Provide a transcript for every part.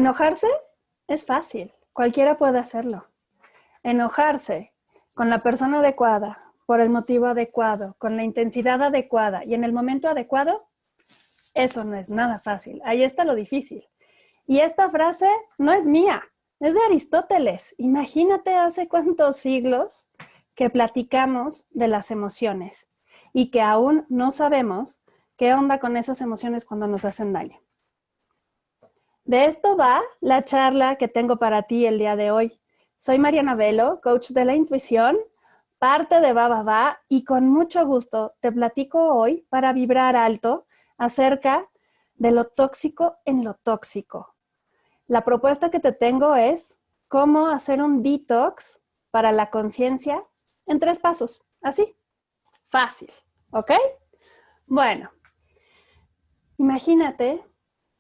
Enojarse es fácil, cualquiera puede hacerlo. Enojarse con la persona adecuada, por el motivo adecuado, con la intensidad adecuada y en el momento adecuado, eso no es nada fácil. Ahí está lo difícil. Y esta frase no es mía, es de Aristóteles. Imagínate hace cuántos siglos que platicamos de las emociones y que aún no sabemos qué onda con esas emociones cuando nos hacen daño. De esto va la charla que tengo para ti el día de hoy. Soy Mariana Velo, coach de la intuición, parte de Bababa y con mucho gusto te platico hoy para vibrar alto acerca de lo tóxico en lo tóxico. La propuesta que te tengo es cómo hacer un detox para la conciencia en 3 pasos. Así, fácil, ¿ok? Bueno, imagínate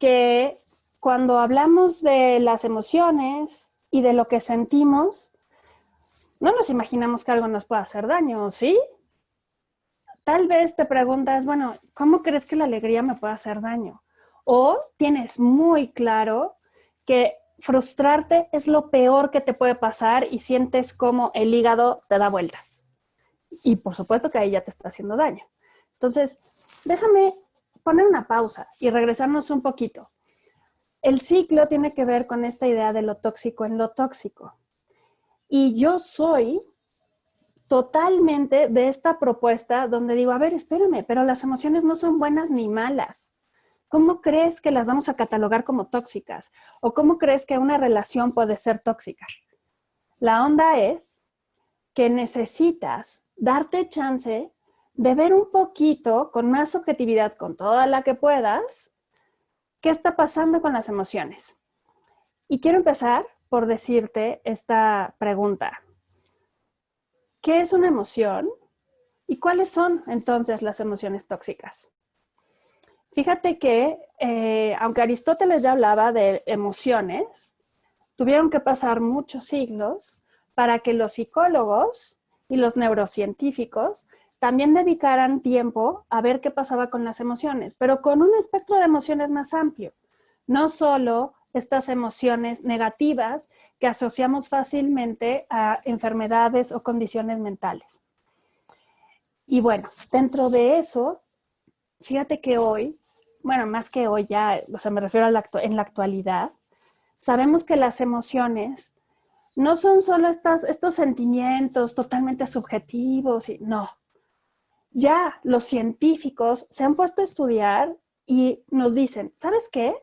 que cuando hablamos de las emociones y de lo que sentimos, no nos imaginamos que algo nos pueda hacer daño, ¿sí? Tal vez te preguntas, bueno, ¿cómo crees que la alegría me puede hacer daño? O tienes muy claro que frustrarte es lo peor que te puede pasar y sientes como el hígado te da vueltas. Y por supuesto que ahí ya te está haciendo daño. Entonces, déjame poner una pausa y regresarnos un poquito. El ciclo tiene que ver con esta idea de lo tóxico en lo tóxico. Y yo soy totalmente de esta propuesta donde digo, a ver, espérame, pero las emociones no son buenas ni malas. ¿Cómo crees que las vamos a catalogar como tóxicas? ¿O cómo crees que una relación puede ser tóxica? La onda es que necesitas darte chance de ver un poquito, con más objetividad, con toda la que puedas, qué está pasando con las emociones. Y quiero empezar por decirte esta pregunta. ¿Qué es una emoción? ¿Y cuáles son entonces las emociones tóxicas? Fíjate que, aunque Aristóteles ya hablaba de emociones, tuvieron que pasar muchos siglos para que los psicólogos y los neurocientíficos también dedicaran tiempo a ver qué pasaba con las emociones, pero con un espectro de emociones más amplio. No solo estas emociones negativas que asociamos fácilmente a enfermedades o condiciones mentales. Y bueno, dentro de eso, fíjate que hoy, bueno, más que hoy ya, o sea, me refiero a en la actualidad, sabemos que las emociones no son solo estos sentimientos totalmente subjetivos, no. Ya los científicos se han puesto a estudiar y nos dicen, ¿sabes qué?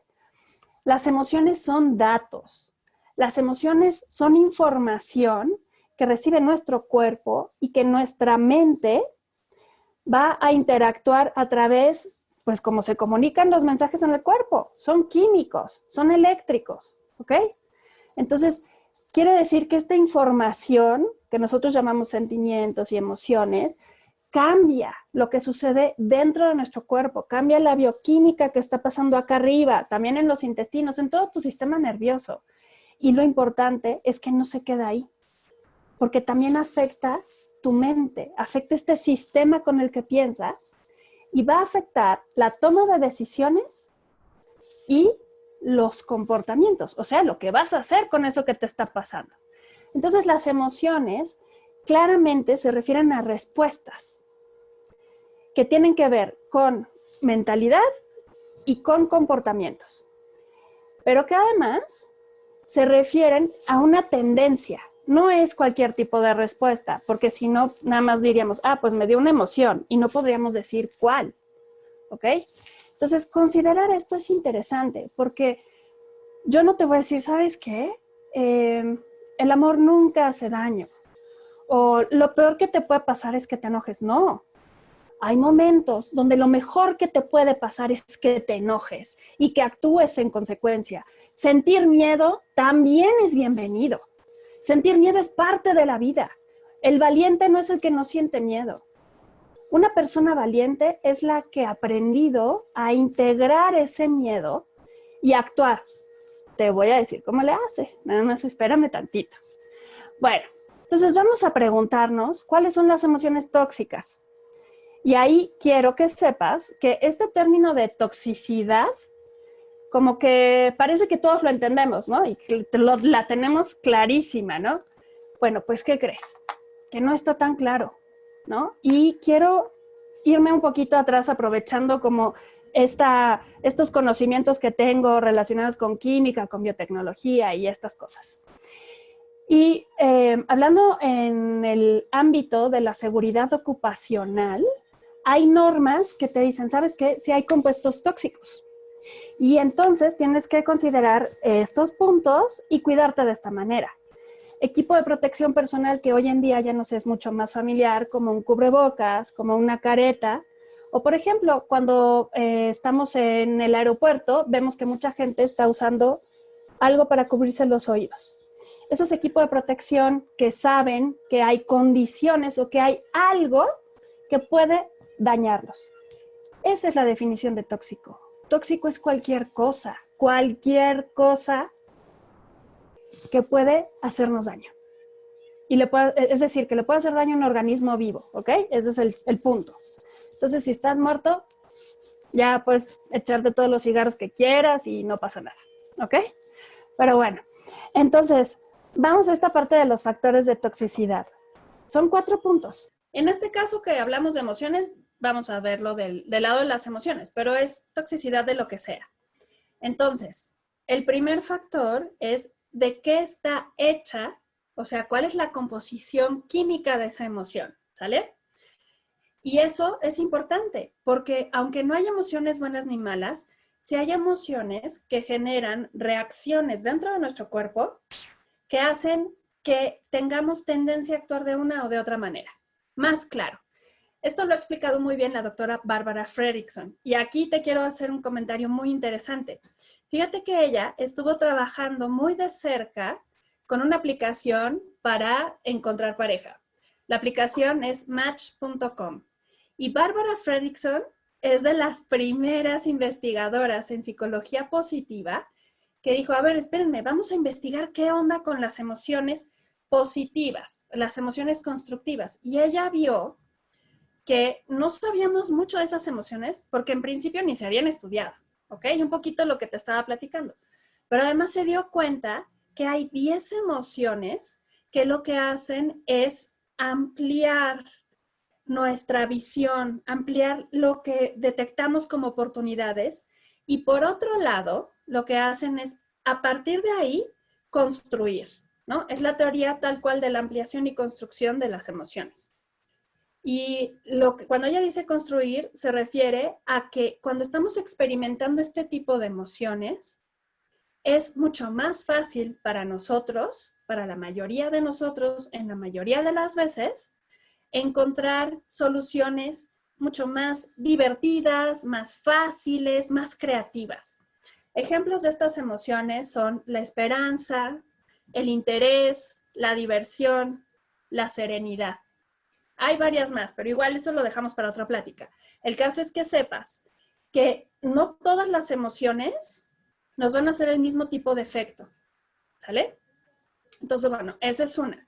Las emociones son datos. Las emociones son información que recibe nuestro cuerpo y que nuestra mente va a interactuar a través, pues como se comunican los mensajes en el cuerpo. Son químicos, son eléctricos, ¿ok? Entonces, quiere decir que esta información que nosotros llamamos sentimientos y emociones cambia lo que sucede dentro de nuestro cuerpo, cambia la bioquímica que está pasando acá arriba, también en los intestinos, en todo tu sistema nervioso. Y lo importante es que no se queda ahí, porque también afecta tu mente, afecta este sistema con el que piensas y va a afectar la toma de decisiones y los comportamientos, o sea, lo que vas a hacer con eso que te está pasando. Entonces, las emociones claramente se refieren a respuestas que tienen que ver con mentalidad y con comportamientos, pero que además se refieren a una tendencia. No es cualquier tipo de respuesta, porque si no, nada más diríamos, pues me dio una emoción y no podríamos decir cuál, ¿ok? Entonces, considerar esto es interesante, porque yo no te voy a decir, ¿sabes qué? El amor nunca hace daño, o lo peor que te puede pasar es que te enojes. No, hay momentos donde lo mejor que te puede pasar es que te enojes y que actúes en consecuencia. Sentir miedo también es bienvenido. Sentir miedo es parte de la vida. El valiente no es el que no siente miedo. Una persona valiente es la que ha aprendido a integrar ese miedo y actuar. Te voy a decir cómo le hace. Nada más espérame tantito. Bueno, entonces vamos a preguntarnos cuáles son las emociones tóxicas. Y ahí quiero que sepas que este término de toxicidad como que parece que todos lo entendemos, ¿no? Y que la tenemos clarísima, ¿no? Bueno, pues, ¿qué crees? Que no está tan claro, ¿no? Y quiero irme un poquito atrás aprovechando como estos conocimientos que tengo relacionados con química, con biotecnología y estas cosas. Y hablando en el ámbito de la seguridad ocupacional, hay normas que te dicen, ¿sabes qué? Si hay compuestos tóxicos. Y entonces tienes que considerar estos puntos y cuidarte de esta manera. Equipo de protección personal que hoy en día ya nos es mucho más familiar, como un cubrebocas, como una careta, o por ejemplo, cuando estamos en el aeropuerto, vemos que mucha gente está usando algo para cubrirse los oídos. Esos equipos de protección que saben que hay condiciones o que hay algo que puede dañarlos. Esa es la definición de tóxico. Tóxico es cualquier cosa que puede hacernos daño. Es decir, que le puede hacer daño a un organismo vivo, ¿ok? Ese es el punto. Entonces, si estás muerto, ya puedes echarte todos los cigarros que quieras y no pasa nada, ¿ok? Pero bueno, entonces, vamos a esta parte de los factores de toxicidad. Son 4 puntos. En este caso que hablamos de emociones, vamos a verlo del lado de las emociones, pero es toxicidad de lo que sea. Entonces, el primer factor es de qué está hecha, o sea, cuál es la composición química de esa emoción, ¿sale? Y eso es importante, porque aunque no hay emociones buenas ni malas, sí hay emociones que generan reacciones dentro de nuestro cuerpo que hacen que tengamos tendencia a actuar de una o de otra manera. Más claro. Esto lo ha explicado muy bien la doctora Barbara Fredrickson. Y aquí te quiero hacer un comentario muy interesante. Fíjate que ella estuvo trabajando muy de cerca con una aplicación para encontrar pareja. La aplicación es Match.com. Y Barbara Fredrickson es de las primeras investigadoras en psicología positiva que dijo, a ver, espérenme, vamos a investigar qué onda con las emociones positivas, las emociones constructivas. Y ella vio que no sabíamos mucho de esas emociones porque en principio ni se habían estudiado, ¿ok? Un poquito lo que te estaba platicando. Pero además se dio cuenta que hay 10 emociones que lo que hacen es ampliar nuestra visión, ampliar lo que detectamos como oportunidades y por otro lado, lo que hacen es a partir de ahí construir, ¿no? Es la teoría tal cual de la ampliación y construcción de las emociones. Y cuando ella dice construir, se refiere a que cuando estamos experimentando este tipo de emociones, es mucho más fácil para nosotros, para la mayoría de nosotros, en la mayoría de las veces, encontrar soluciones mucho más divertidas, más fáciles, más creativas. Ejemplos de estas emociones son la esperanza, el interés, la diversión, la serenidad. Hay varias más, pero igual eso lo dejamos para otra plática. El caso es que sepas que no todas las emociones nos van a hacer el mismo tipo de efecto, ¿sale? Entonces, bueno, esa es una.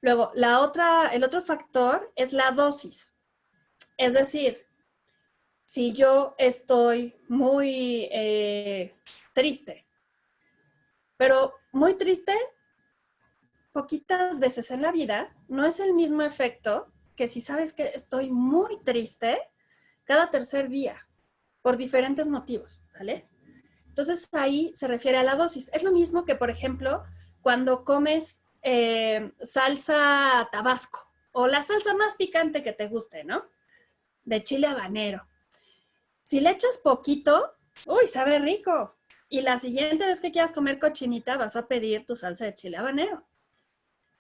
Luego, el otro factor es la dosis. Es decir, si yo estoy muy triste, pero muy triste, poquitas veces en la vida, no es el mismo efecto que si sabes que estoy muy triste cada tercer día, por diferentes motivos, ¿vale? Entonces ahí se refiere a la dosis. Es lo mismo que, por ejemplo, cuando comes salsa tabasco o la salsa más picante que te guste, ¿no? De chile habanero. Si le echas poquito, uy, sabe rico. Y la siguiente vez que quieras comer cochinita, vas a pedir tu salsa de chile habanero.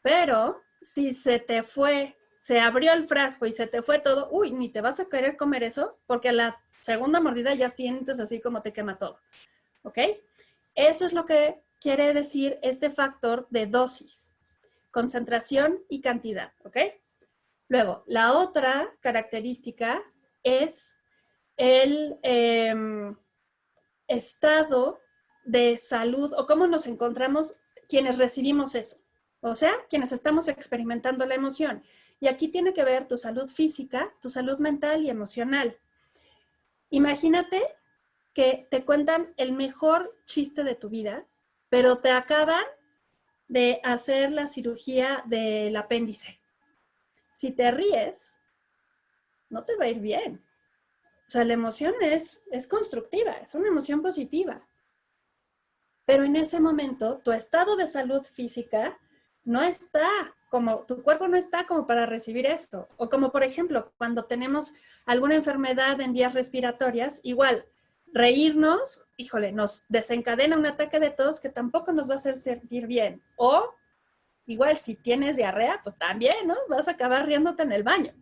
Pero si se abrió el frasco y se te fue todo, uy, ni te vas a querer comer eso porque a la segunda mordida ya sientes así como te quema todo. ¿Ok? Eso es lo que quiere decir este factor de dosis, concentración y cantidad. ¿Ok? Luego, la otra característica es el estado de salud o cómo nos encontramos quienes recibimos eso. O sea, quienes estamos experimentando la emoción. Y aquí tiene que ver tu salud física, tu salud mental y emocional. Imagínate que te cuentan el mejor chiste de tu vida, pero te acaban de hacer la cirugía del apéndice. Si te ríes, no te va a ir bien. O sea, la emoción es constructiva, es una emoción positiva. Pero en ese momento, tu estado de salud física no está como, tu cuerpo no está como para recibir esto. O como, por ejemplo, cuando tenemos alguna enfermedad en vías respiratorias, igual, reírnos, híjole, nos desencadena un ataque de tos que tampoco nos va a hacer sentir bien. O igual, si tienes diarrea, pues también, ¿no? Vas a acabar riéndote en el baño.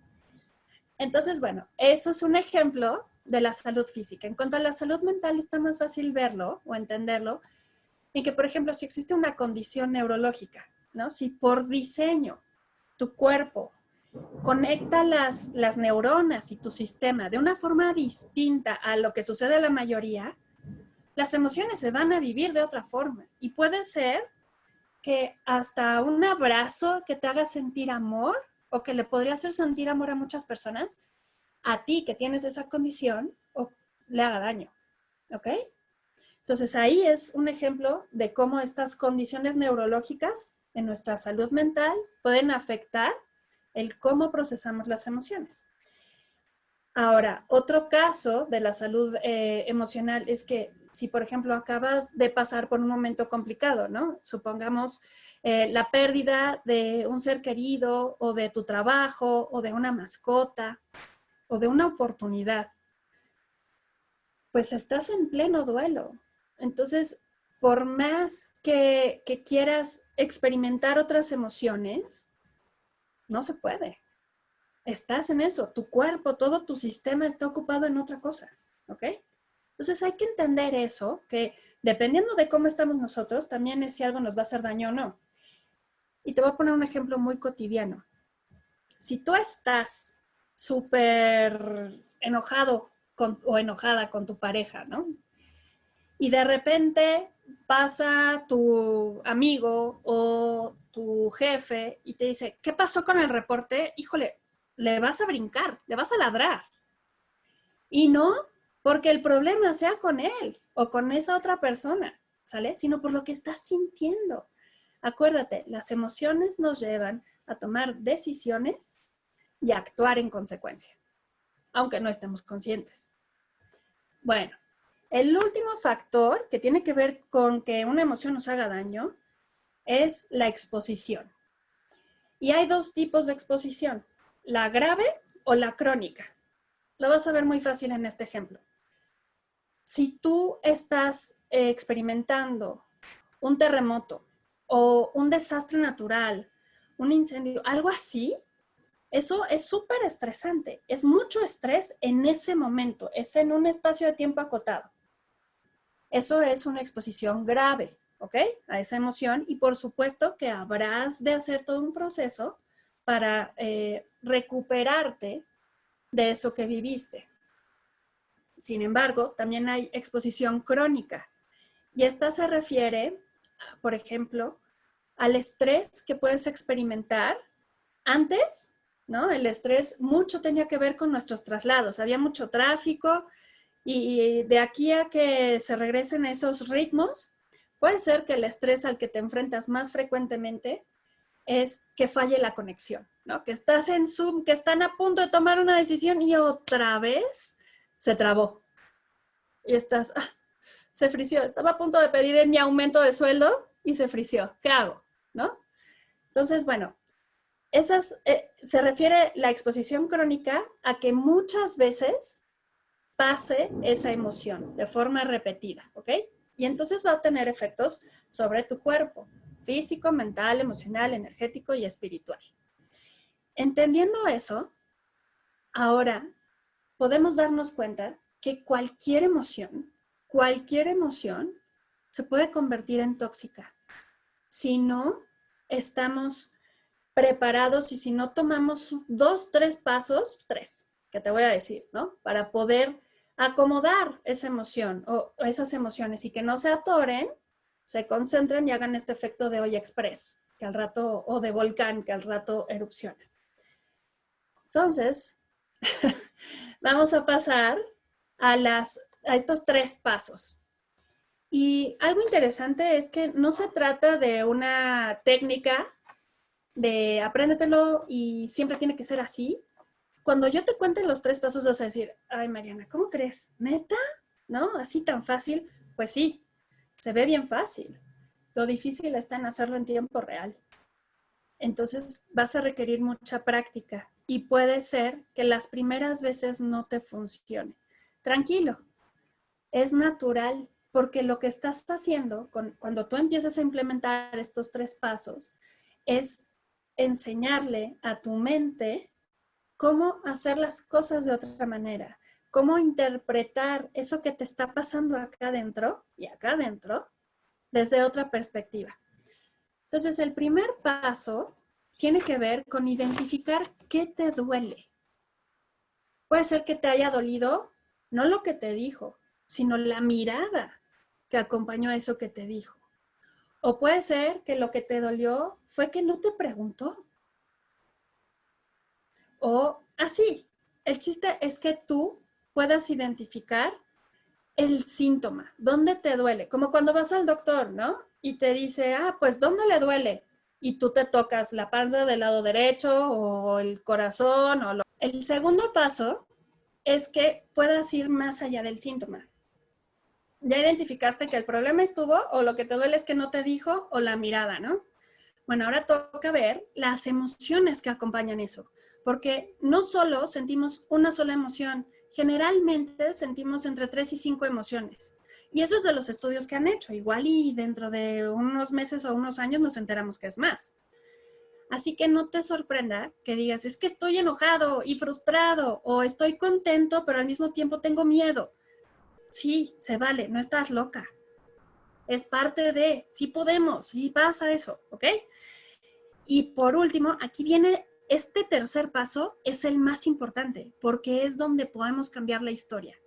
Entonces, bueno, eso es un ejemplo de la salud física. En cuanto a la salud mental, está más fácil verlo o entenderlo en que, por ejemplo, si existe una condición neurológica, ¿no? Si por diseño tu cuerpo conecta las neuronas y tu sistema de una forma distinta a lo que sucede a la mayoría, las emociones se van a vivir de otra forma. Y puede ser que hasta un abrazo que te haga sentir amor o que le podría hacer sentir amor a muchas personas, a ti que tienes esa condición, o le haga daño. ¿Ok? Entonces ahí es un ejemplo de cómo estas condiciones neurológicas en nuestra salud mental pueden afectar el cómo procesamos las emociones. Ahora, otro caso de la salud emocional es que si, por ejemplo, acabas de pasar por un momento complicado, ¿no? Supongamos la pérdida de un ser querido o de tu trabajo o de una mascota o de una oportunidad, pues estás en pleno duelo. Entonces, por más que quieras experimentar otras emociones, no se puede. Estás en eso, tu cuerpo, todo tu sistema está ocupado en otra cosa, ¿ok? Entonces hay que entender eso, que dependiendo de cómo estamos nosotros, también es si algo nos va a hacer daño o no. Y te voy a poner un ejemplo muy cotidiano. Si tú estás súper enojado o enojada con tu pareja, ¿no? Y de repente pasa tu amigo o tu jefe y te dice, ¿qué pasó con el reporte? Híjole, le vas a brincar, le vas a ladrar. Y no porque el problema sea con él o con esa otra persona, ¿sale? Sino por lo que estás sintiendo. Acuérdate, las emociones nos llevan a tomar decisiones y a actuar en consecuencia, aunque no estemos conscientes. Bueno, el último factor que tiene que ver con que una emoción nos haga daño es la exposición. Y hay dos tipos de exposición, la grave o la crónica. Lo vas a ver muy fácil en este ejemplo. Si tú estás experimentando un terremoto o un desastre natural, un incendio, algo así, eso es súper estresante. Es mucho estrés en ese momento, es en un espacio de tiempo acotado. Eso es una exposición grave, ¿ok? A esa emoción y por supuesto que habrás de hacer todo un proceso para recuperarte de eso que viviste. Sin embargo, también hay exposición crónica y esta se refiere, por ejemplo, al estrés que puedes experimentar antes, ¿no? El estrés mucho tenía que ver con nuestros traslados, había mucho tráfico y de aquí a que se regresen esos ritmos, puede ser que el estrés al que te enfrentas más frecuentemente es que falle la conexión, ¿no? Que estás en Zoom, que están a punto de tomar una decisión y otra vez se trabó. Y estás, se frició, estaba a punto de pedir mi aumento de sueldo y se frició. ¿Qué hago? ¿No? Entonces, bueno, se refiere la exposición crónica a que muchas veces pase esa emoción de forma repetida, ¿ok? Y entonces va a tener efectos sobre tu cuerpo, físico, mental, emocional, energético y espiritual. Entendiendo eso, ahora podemos darnos cuenta que cualquier emoción se puede convertir en tóxica si no estamos preparados y si no tomamos 2, 3 pasos, 3, que te voy a decir, ¿no? Para poder acomodar esa emoción o esas emociones y que no se atoren, se concentren y hagan este efecto de olla express, que al rato, o de volcán, que al rato erupciona. Entonces, vamos a pasar a las a estos 3 pasos. Y algo interesante es que no se trata de una técnica de apréndetelo y siempre tiene que ser así. Cuando yo te cuente los 3 pasos vas a decir, ay Mariana, ¿cómo crees? ¿Neta? ¿No? ¿Así tan fácil? Pues sí, se ve bien fácil. Lo difícil está en hacerlo en tiempo real. Entonces vas a requerir mucha práctica y puede ser que las primeras veces no te funcione. Tranquilo, es natural porque lo que estás haciendo cuando tú empiezas a implementar estos 3 pasos es enseñarle a tu mente cómo hacer las cosas de otra manera, cómo interpretar eso que te está pasando acá adentro y acá adentro desde otra perspectiva. Entonces, el primer paso tiene que ver con identificar qué te duele. Puede ser que te haya dolido no lo que te dijo, sino la mirada que acompañó a eso que te dijo. O puede ser que lo que te dolió fue que no te preguntó. O así. El chiste es que tú puedas identificar el síntoma, dónde te duele. Como cuando vas al doctor, ¿no? Y te dice, pues, ¿dónde le duele? Y tú te tocas la panza del lado derecho o el corazón. El segundo paso es que puedas ir más allá del síntoma. Ya identificaste que el problema estuvo o lo que te duele es que no te dijo o la mirada, ¿no? Bueno, ahora toca ver las emociones que acompañan eso, porque no solo sentimos una sola emoción, generalmente sentimos entre 3 y 5 emociones. Y eso es de los estudios que han hecho. Igual y dentro de unos meses o unos años nos enteramos que es más. Así que no te sorprenda que digas, es que estoy enojado y frustrado o estoy contento, pero al mismo tiempo tengo miedo. Sí, se vale, no estás loca. Es parte de, sí podemos, sí pasa eso, ¿ok? Y por último, aquí viene este tercer paso, es el más importante, porque es donde podemos cambiar la historia.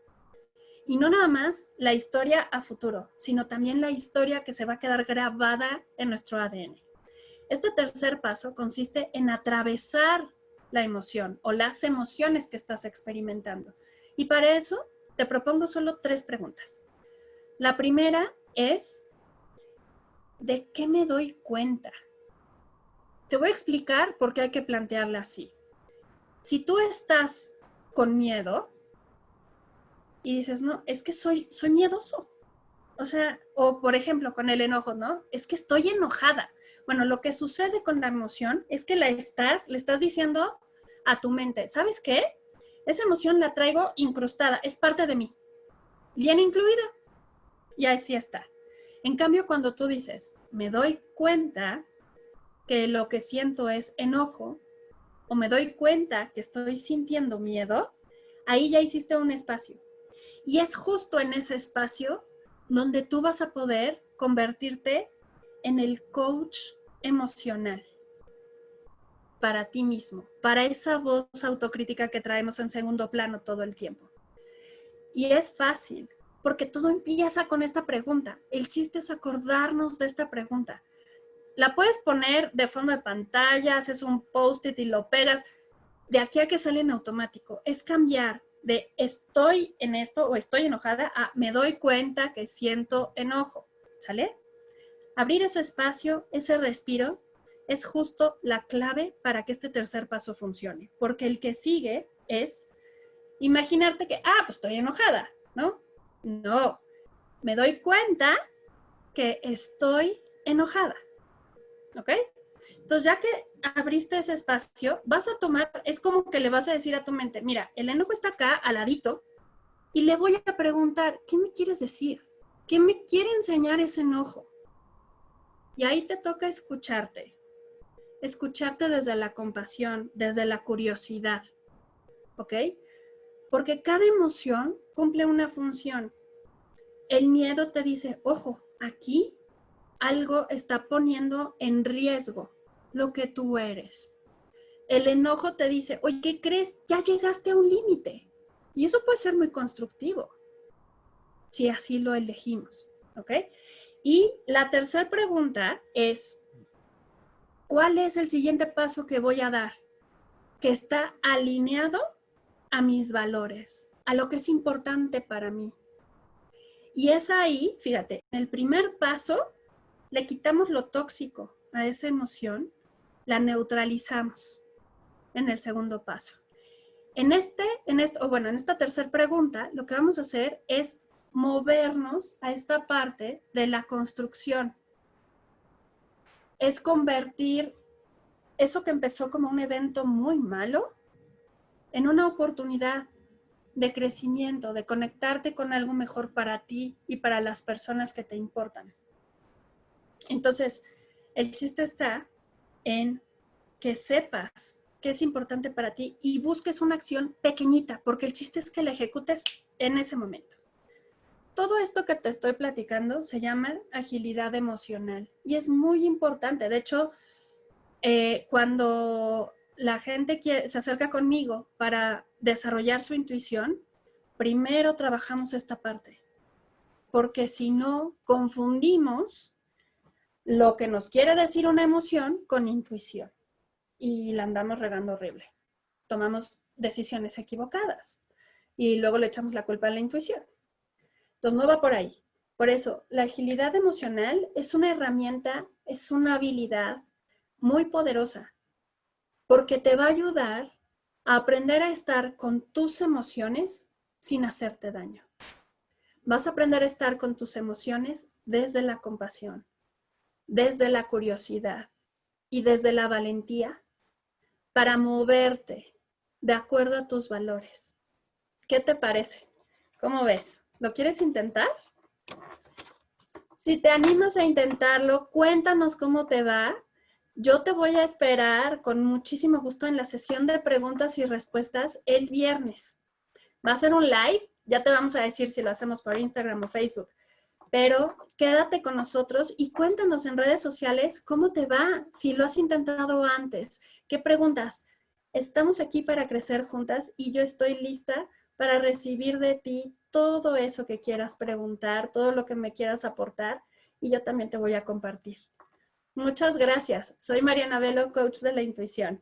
Y no nada más la historia a futuro, sino también la historia que se va a quedar grabada en nuestro ADN. Este tercer paso consiste en atravesar la emoción o las emociones que estás experimentando. Y para eso te propongo solo 3 preguntas. La primera es, ¿de qué me doy cuenta? Te voy a explicar por qué hay que plantearla así. Si tú estás con miedo y dices, no, es que soy miedoso. O sea, o por ejemplo con el enojo, ¿no? Es que estoy enojada. Bueno, lo que sucede con la emoción es que le estás diciendo a tu mente, ¿sabes qué? Esa emoción la traigo incrustada, es parte de mí, bien incluida, y así está. En cambio, cuando tú dices, me doy cuenta que lo que siento es enojo, o me doy cuenta que estoy sintiendo miedo, ahí ya hiciste un espacio. Y es justo en ese espacio donde tú vas a poder convertirte en el coach emocional para ti mismo, para esa voz autocrítica que traemos en segundo plano todo el tiempo. Y es fácil, porque todo empieza con esta pregunta. El chiste es acordarnos de esta pregunta. La puedes poner de fondo de pantalla, haces un post-it y lo pegas. De aquí a que sale en automático. Es cambiar de estoy en esto o estoy enojada a me doy cuenta que siento enojo. ¿Sale? Abrir ese espacio, ese respiro, es justo la clave para que este tercer paso funcione. Porque el que sigue es imaginarte que, pues estoy enojada, ¿no? No, me doy cuenta que estoy enojada. ¿Ok? Entonces, ya que abriste ese espacio, vas a tomar, es como que le vas a decir a tu mente, mira, el enojo está acá, al ladito, y le voy a preguntar, ¿qué me quieres decir? ¿Qué me quiere enseñar ese enojo? Y ahí te toca escucharte desde la compasión, desde la curiosidad, ¿ok? Porque cada emoción cumple una función. El miedo te dice, ojo, aquí algo está poniendo en riesgo lo que tú eres. El enojo te dice, oye, ¿qué crees? Ya llegaste a un límite. Y eso puede ser muy constructivo, si así lo elegimos, ¿ok? Y la tercera pregunta es, ¿cuál es el siguiente paso que voy a dar? Que está alineado a mis valores, a lo que es importante para mí. Y es ahí, fíjate, en el primer paso le quitamos lo tóxico a esa emoción, la neutralizamos en el segundo paso. En esta tercera pregunta, lo que vamos a hacer es movernos a esta parte de la construcción. Es convertir eso que empezó como un evento muy malo en una oportunidad de crecimiento, de conectarte con algo mejor para ti y para las personas que te importan. Entonces, el chiste está en que sepas que es importante para ti y busques una acción pequeñita, porque el chiste es que la ejecutes en ese momento. Todo esto que te estoy platicando se llama agilidad emocional y es muy importante. De hecho, cuando la gente se acerca conmigo para desarrollar su intuición, primero trabajamos esta parte, porque si no, confundimos lo que nos quiere decir una emoción con intuición y la andamos regando horrible. Tomamos decisiones equivocadas y luego le echamos la culpa a la intuición. Entonces no va por ahí. Por eso, la agilidad emocional es una herramienta, es una habilidad muy poderosa, porque te va a ayudar a aprender a estar con tus emociones sin hacerte daño. Vas a aprender a estar con tus emociones desde la compasión, desde la curiosidad y desde la valentía para moverte de acuerdo a tus valores. ¿Qué te parece? ¿Cómo ves? ¿Lo quieres intentar? Si te animas a intentarlo, cuéntanos cómo te va. Yo te voy a esperar con muchísimo gusto en la sesión de preguntas y respuestas el viernes. Va a ser un live, ya te vamos a decir si lo hacemos por Instagram o Facebook, pero quédate con nosotros y cuéntanos en redes sociales cómo te va, si lo has intentado antes, qué preguntas. Estamos aquí para crecer juntas y yo estoy lista para recibir de ti todo eso que quieras preguntar, todo lo que me quieras aportar y yo también te voy a compartir. Muchas gracias. Soy Mariana Velo, coach de la intuición.